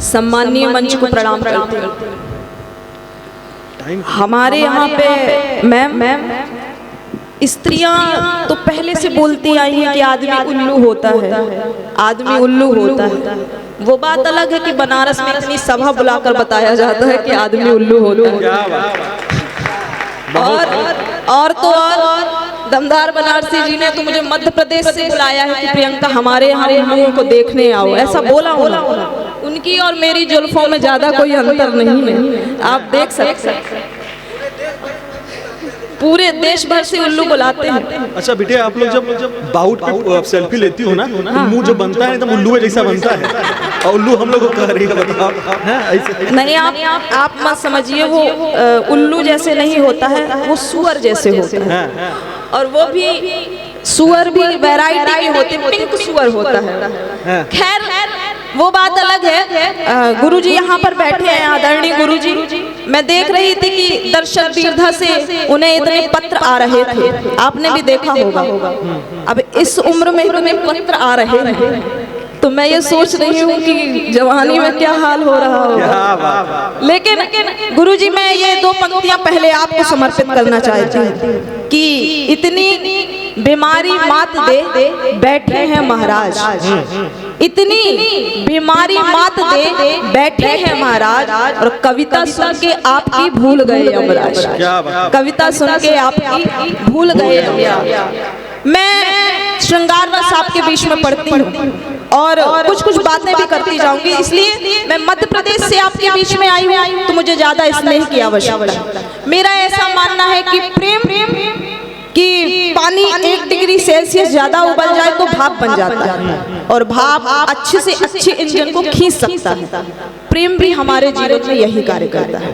सम्माननीय मंच को प्रणाम करते हैं। हमारे यहाँ पे मैम स्त्रियां तो पहले से बोलती आई हैं कि आदमी उल्लू होता है, आदमी उल्लू होता है। वो बात अलग है कि बनारस में इतनी सभा बुलाकर बताया जाता है कि आदमी उल्लू होता है। और तो और दमदार बनारसी जी ने तो मुझे मध्य प्रदेश से बुलाया है कि प्रियंका हमारे यहाँ उल्लुओं को देखने आओ, ऐसा बोला बोला। उनकी और मेरी जुल्फों में ज्यादा कोई अंतर नहीं है, आप देख सकते हैं। पूरे देश भर से उल्लू बुलाते हैं। अच्छा बेटे, आप लोग जब बाउट पे सेल्फी लेती हो ना, मुंह जो बनता है एकदम उल्लू जैसा बनता है, और उल्लू हम लोग को कह रही है, बताओ। नहीं, आप मत समझिए, वो उल्लू जैसे नहीं होता है, वो सुअर जैसे होता है। और वो भी सुअर भी वैरायटी के होते हैं, पिंक सुअर होता है। खैर वो बात अलग है। गुरुजी यहाँ पर बैठे हैं, आदरणीय गुरुजी। मैं देख रही थी कि दर्शक दीर्घा से उन्हें इतने पत्र आ रहे थे, आपने भी देखा होगा। अब इस उम्र में इतने पत्र आ रहे हैं, तो मैं ये सोच रही हूँ कि जवानी में क्या हाल हो रहा होगा। लेकिन गुरुजी, मैं ये दो पंक्तियां पहले आपको समर्पित करना चाहती हूँ कि इतनी बीमारी मात दे बैठे हैं महाराज, इतनी बीमारी मात दे बैठे हैं महाराज, और कविता सुन के आपकी भूल गए यमराज, कविता सुन के आपकी भूल गए यमराज। मैं श्रृंगार रस आपके बीच में पढ़ती हूँ और कुछ बातें भी करती जाऊंगी, इसलिए मैं मध्य प्रदेश से आपके बीच में आई हूँ, तो मुझे ज्यादा स्नेह की आवश्यकता। मेरा ऐसा मानना है कि प्रेम कि पानी 1 डिग्री सेल्सियस ज्यादा उबल जाए तो भाप बन जाता है, और भाप अच्छे से अच्छे इंजन को खींच सकता है। प्रेम भी हमारे जीवन में यही कार्य करता है।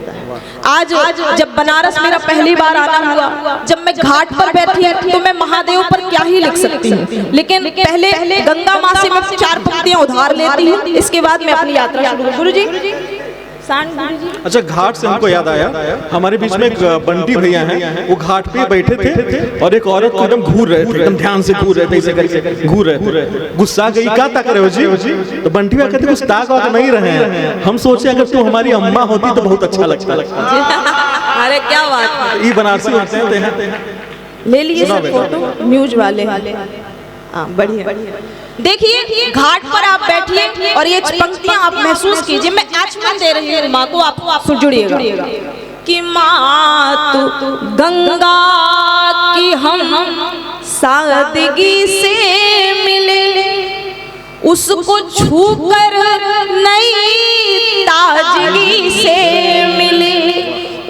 आज जब बनारस मेरा पहली बार आना हुआ, जब मैं घाट पर बैठी तो मैं महादेव पर क्या ही लिख सकती हूँ, लेकिन पहले गंगा माँ से मैं 4 पंक्तियां उधार लेती हूँ, इसके बाद मैं अपनी यात्रा शुरू। गुरुजी, अच्छा, घाट से हमको याद आया, हमारे बीच में एक बंटी भैया हैं, वो घाट पे बैठे थे और एक औरत को एकदम घूर रहे थे, एकदम ध्यान से घूर रहे थे, ऐसे करके घूर रहे थे। गुस्सा गई, क्या ताक रहे हो जी? तो बंटी भैया कहते कुछ ताक वाक नहीं रहे हैं, हम सोचे अगर तू हमारी अम्मा होती तो बहुत अच्छा लगता। अरे क्या बात, ये बनारसी होते हैं। ले लीजिए फोटो, न्यूज वाले। बढ़िया। देखिए, घाट पर आप बैठिए और ये पंक्तियां आप महसूस कीजिए। मैं आचमन दे रही हूँ माँ को, आप जुड़िएगा कि माँ तू गंगा की हम सादगी से मिले, उसको छूकर नई ताजगी से मिले,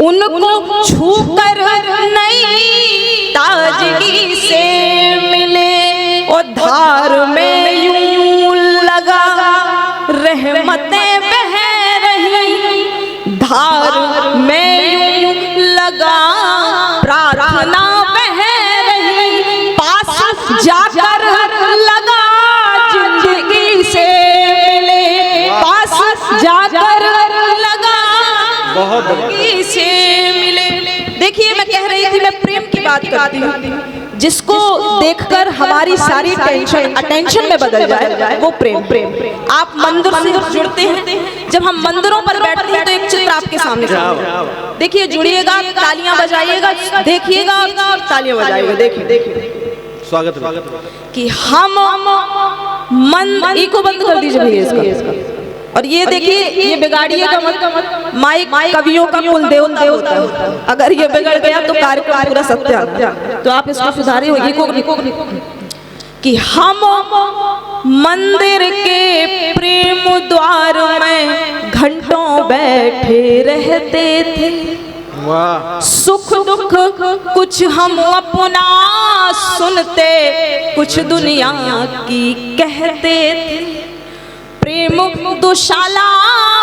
उनको छूकर नई ताजगी से मिले, और धार में यूं लगा रहमतें बह रही, धार में यूं लगा प्रार्थना बह रही, पास जाकर लगा जिंदगी से मिले, पास जाकर लगा जिंदगी से मिले। देखिए, मैं कह रही थी, मैं प्रेम की बात करती हूँ, जिसको देखकर हमारी सारी टेंशन अटेंशन में बदल जाए, वो प्रेम। आप मंदिर से जुड़ते हैं, जब हम मंदिरों पर बैठते हैं तो एक चित्र आपके सामने देखिए, जुड़िएगा, तालियां बजाइएगा, देखिएगा और तालियां बजाइएगा। देखिए स्वागत कि हम मन को बंद कर दीजिए भैया इसका। और ये देखिए, ये बिगाड़िएगा मत, माइक कवियों का कुल देवता होता है, अगर ये बिगड़ गया तो कार्यक्रम पूरा सत्यानाश। तो आप इसको सुधारिए कि हम मंदिर के प्रेम द्वार में घंटों बैठे रहते थे, सुख दुख कुछ हम अपना सुनते, कुछ दुनिया की कहते थे। प्रेम दुशाला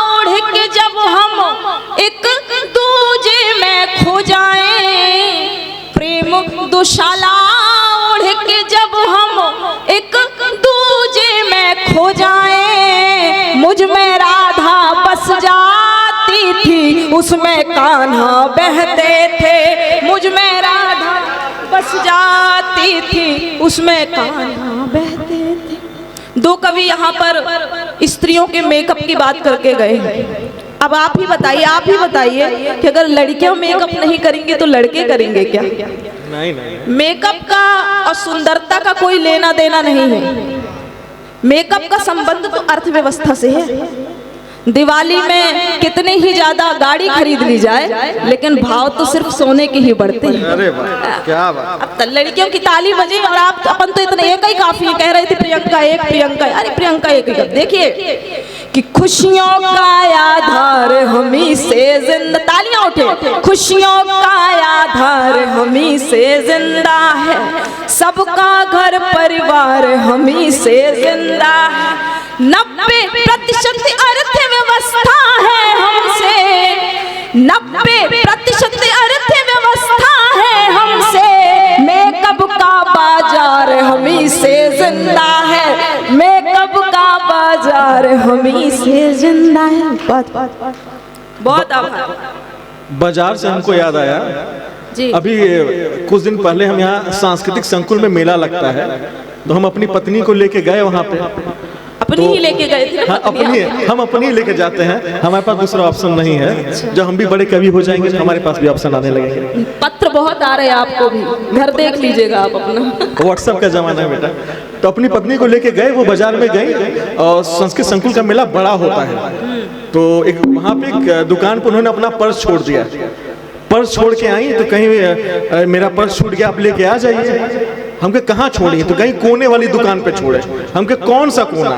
ओढ़ के जब हम एक दूजे में खो जाएं, प्रेम दुशाला ओढ़ के जब हम एक दूजे में खो जाएं, मुझ में राधा बस जाती थी, उसमें कान्हा बहते थे, मुझ में राधा बस जाती थी, उसमें कान्हा बहते थे। दो कवि यहाँ पर स्त्रियों के मेकअप की बात करके गए। अब आप ही बताइए कि अगर लड़कियां मेकअप नहीं करेंगी तो लड़के करेंगे क्या? नहीं। मेकअप का और सुंदरता का कोई लेना देना नहीं है। मेकअप का संबंध तो अर्थव्यवस्था से है। दिवाली में कितने ही ज्यादा गाड़ी खरीद ली जाए, लेकिन भाव तो सिर्फ सोने के ही बढ़ते हैं। अरे वाह, क्या बात। अब तो लड़कियों की ताली बजे और आप अपन तो इतना एक ही काफी कह रहे थे प्रियंका एक, अरे प्रियंका एक ही। देखिए कि खुशियों का आधार हमी से जिंदा, तालियां उठे, खुशियों का आधार हमी से जिंदा है, सबका घर परिवार हमी से जिंदा है, 90% अर्थव्यवस्था है हमसे, 90% अर्थव्यवस्था है हमसे, मेकअप का बाजार हमी से जिंदा है, मेकअप का बाजार हमी से जिंदा है। बहुत आभार। बाजार से हमको याद आया जी। अभी कुछ दिन पहले हम यहाँ सांस्कृतिक संकुल में मेला लगता है, तो हम अपनी पत्नी को लेके गए वहाँ पे। अपनी ही लेके गए थे? हाँ, हम अपनी लेके जाते हैं, हमारे पास दूसरा ऑप्शन नहीं है। जब हम भी बड़े कवि हो जाएंगे तो हमारे पास भी ऑप्शन आने लगेंगे। पत्र बहुत आ रहे हैं आपको भी, घर देख लीजिएगा आप अपना। व्हाट्सएप का जमाना है बेटा। तो अपनी पत्नी को लेके गए, वो बाजार में गई और संस्कृत संकुल का मेला बड़ा होता है। तो एक वहाँ पे एक दुकान पर उन्होंने अपना पर्स छोड़ दिया। पर्स छोड़ के आई तो कहीं मेरा पर्स छूट गया, आप लेके आ जाइए। हमके कहाँ छोड़ी? तो कहीं कोने वाली दुकान पे छोड़े। हमके कौन सा कोना?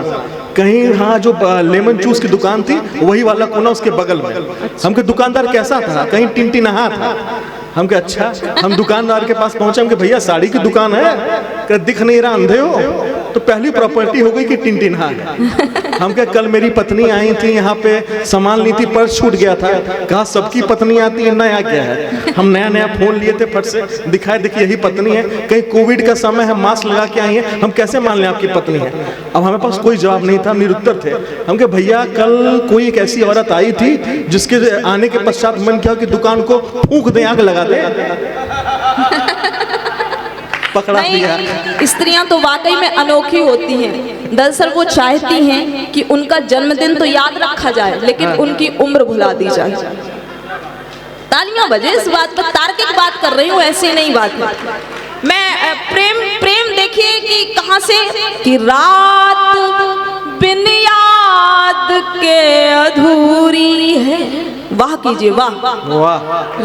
कहीं हाँ जो लेमन जूस की दुकान थी वही वाला कोना, उसके बगल में। हमके दुकानदार कैसा था? कहीं टिनटिनाहा था। हमके अच्छा, हम दुकानदार के पास पहुंचे। हमके भैया साड़ी की दुकान है? क्या दिख नहीं रहा, अंधे हो? तो पहली प्रॉपर्टी हो गई कि टिनटिनाहा है। हमके कल मेरी पत्नी आई थी यहाँ पे, सामान ली थी, पर्स छूट गया था। कहा सबकी पत्नी आती है, नया क्या है? हम नया फोन लिए थे, फट से दिखाए, देखिए यही पत्नी है। कहीं कोविड का समय है, मास्क लगा के आई है, हम कैसे मान लें आपकी पत्नी है? अब हमारे पास कोई जवाब नहीं था, निरुत्तर थे। हमके भैया कल कोई एक ऐसी औरत आई थी जिसके आने के पश्चात मन किया कि दुकान को फूंक दे, आग लगा दे। पकड़ा दिया। स्त्रियां तो वाकई में अनोखी होती हैं। दरअसल वो चाहती हैं कि उनका जन्मदिन तो याद रखा जाए, लेकिन उनकी उम्र भुला दी जाए। तालियां बजे इस बात पर, तार्किक बात कर रही हूँ, ऐसे नहीं बात है। मैं प्रेम देखिए कि कहां से, कि रात बिन याद के अधूरी है। वाह कीजिए, वाह।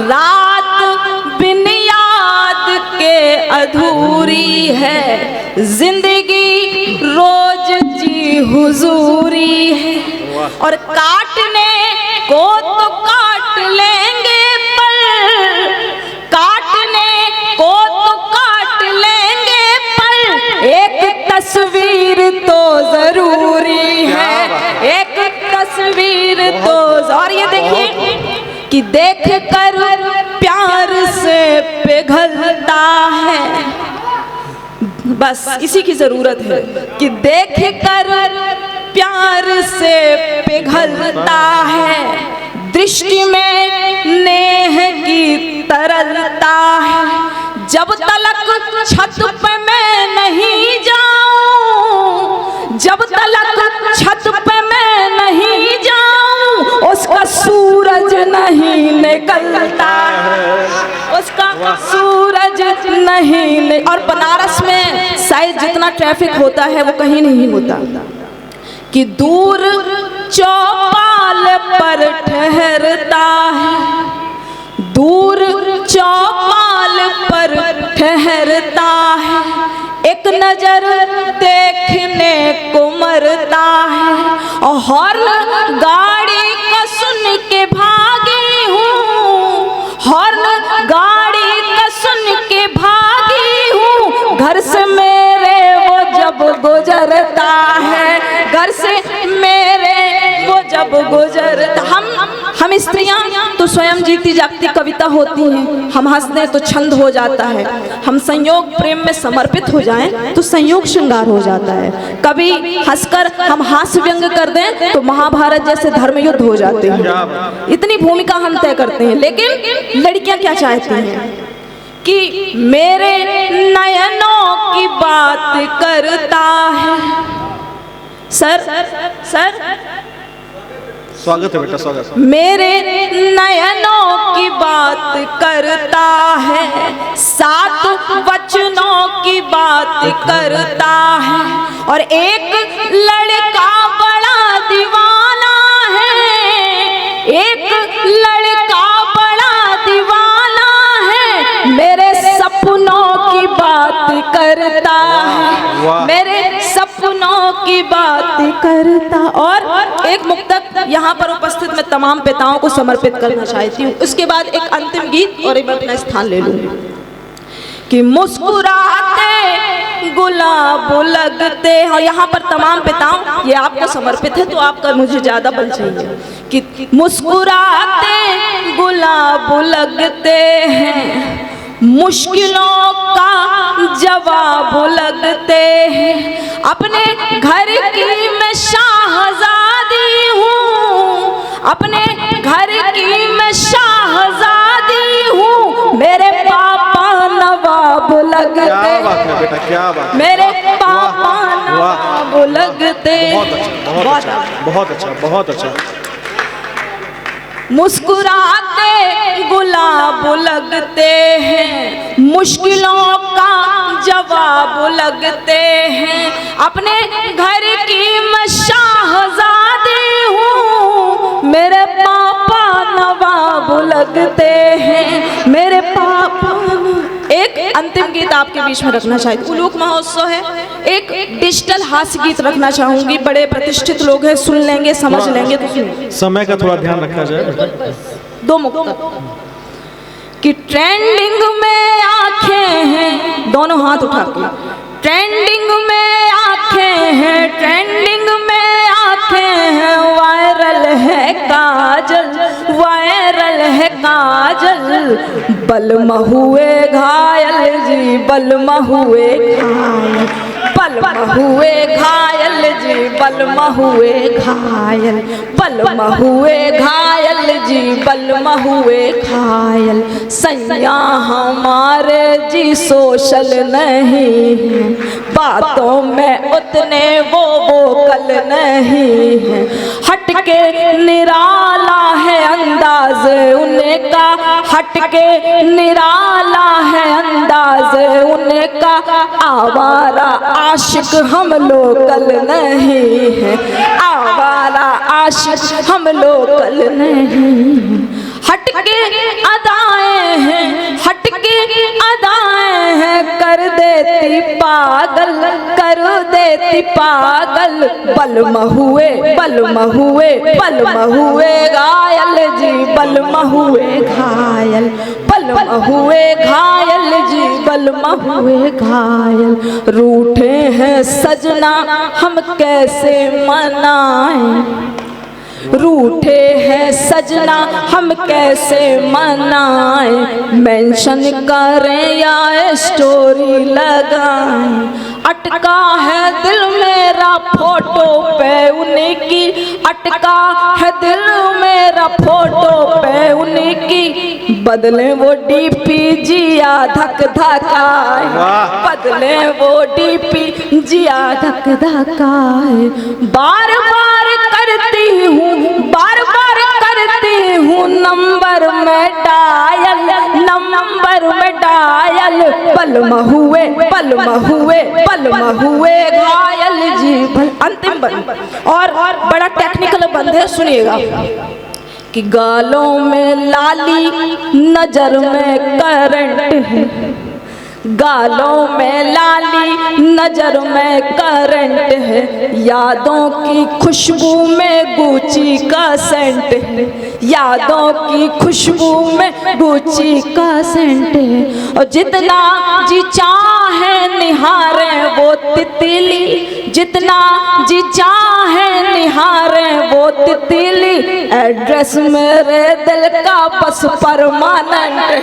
रात बिन याद के अधूरी है, जिंदगी रोज जी हुजूरी है, और काटने को तो काट लेंगे पर, काटने को तो काट लेंगे पर, एक तस्वीर तो जरूरी है, एक तस्वीर तो। और ये देखिए कि देख कर प्यार से पिघलता है, बस इसी की जरूरत है कि देख कर प्यार से पिघलता है, दृष्टि में नेह की तरलता है, जब तलक छत पे मैं नहीं जाऊं, जब तलक छत पे मैं नहीं जाऊं, उसका सूरज नहीं निकलता है, उसका सूरज नहीं। और बनारस में शायद जितना ट्रैफिक होता है वो कहीं नहीं होता, कि दूर चौपाल पर ठहरता है, दूर चौपाल पर ठहरता है, एक नजर देखने को मरता है, और हर गाड़ी का सुन के भागी हूँ, हर गाड़ी का सुन के भागी हूँ, घर से मेरे वो जब गुजरता है, घर से मेरे वो जब गुजरता। हम स्त्रियां तो स्वयं जीती जागती कविता होती हैं। हम हंसते तो छंद हो जाता है, हम संयोग प्रेम में समर्पित हो जाएं तो संयोग श्रृंगार हो जाता है। कभी हंसकर हम हास्य व्यंग कर दें तो महाभारत जैसे धर्म युद्ध हो जाते हैं। इतनी भूमिका हम तय करते हैं। लेकिन लड़कियां क्या चाहती हैं कि मेरे नयनों की बात करता है, सर सर स्वागत है बेटा, स्वागत। मेरे नयनों की बात करता है, 7 वचनों की बात करता है, और एक लड़का बड़ा दीवाना है, एक लड़का बड़ा दीवाना है, मेरे सपनों की बात करता है, मेरे सपनों की बात करता। और एक मुक्तक यहाँ पर उपस्थित मैं तमाम पिताओं को समर्पित करना चाहती हूँ। उसके बाद एक अंतिम गीत और एक अपना स्थान ले लूँगी कि मुस्कुराते गुलाब लगते, और यहाँ पर तमाम पिताओं ये आपको समर्पित है, तो आपका मुझे ज़्यादा बल चाहिए कि मुस्कुराते गुलाब लगते हैं, मुश्किलों का जवाब लगते हैं, अपने घर की मैं शाहजादी हूँ, अपने घर की मैं शाहजादी हूँ, मेरे पापा नवाब लगते, क्या बात है बेटा, क्या बात, मेरे पापा नवाब लगते। बहुत अच्छा, बहुत अच्छा, बहुत अच्छा। मुस्कुराते गुलाब लगते हैं, मुश्किलों का जवाब लगते हैं, अपने घर की मैं शाहजादी हूँ, मेरे पापा नवाब लगते हैं, मेरे पापा। एक अंतिम गीत आपके बीच में रखना चाहती हूँ, उलूक महोत्सव है, एक डिजिटल हास्य गीत रखना चाहूंगी, बड़े प्रतिष्ठित लोग हैं, सुन लेंगे समझ लेंगे तो सुनिए। समय का थोड़ा ध्यान रखा जाए। 2 मुक्तक कि ट्रेंडिंग में आंखें हैं, दोनों हाथ उठा के, ट्रेंडिंग में आंखें हैं, ट्रेंडिंग में आंखें हैं, वायरल है काजल, वायरल है काजल, बलमा हुए घायल जी, बलमा हुए घायल, बलमा हुए घायल जी, बलमा हुए घायल, बलमा हुए घायल जी, बलमा हुए घायल, सैया हमारे जी सोशल नहीं है, बातों में उतने वो कल नहीं है, हटके निराला है अंदाज उनका, हटके निराला है अंदाज उनका, आवारा आशिक हम लोकल नहीं है, आवारा आशिक हम लोकल नहीं, हटके अदाएं हैं, हटके अदाएं हैं, कर देती पागल, कर देती पागल, बलमा हुए, बलमा हुए, बलमा हुए घायल जी, बलमा हुए घायल, बलमा हुए घायल जी, बलमा हुए घायल, रूठे हैं सजना हम कैसे मनाएं, रूठे हैं सजना हम कैसे मनाएं, मेंशन करें या स्टोरी लगाएं, अटका है दिल मेरा फोटो पे उनकी, अटका है दिल मेरा फोटो पे उनकी, बदले वो डीपी जिया धक धकाए, बदले वो डीपी जिया धक धकाए, बार बार करती हूँ, बार बार करती हूँ नंबर में डायल, नंबर में डायल, बलमा हुए, बलमा हुए, बलमा हुए घायल जी। अंतिम बंद और बड़ा टेक्निकल बंद है, सुनिएगा कि गालों में लाली नजर में करंट है, गालों में लाली नजर में करंट है, यादों की खुशबू में गुची का सेंट है, यादों की खुशबू में गुची का सेंट है, और जितना जी चाहे निहारे वो तितली, जितना जी चाहे निहारे वो तितली, एड्रेस मेरे दिल का बस परमानेंट है,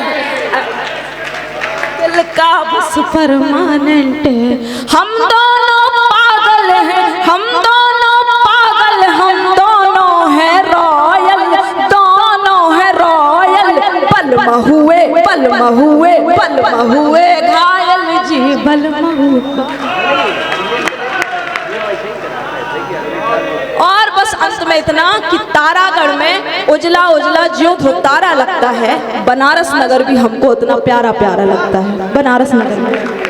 दिल का बस परमानेंट है, हम दोनों पागल हैं, हम दोनों पागल, हम दोनों हैं रॉयल, दोनों हैं रॉयल, बलमा हुए, बलमा हुए, बलमा हुए घायल जी, बलमा हुए। इतना कि तारागढ़ में उजला उजला ज्यों तो तारा लगता है, बनारस नगर भी हमको उतना प्यारा प्यारा लगता है। बनारस नगर में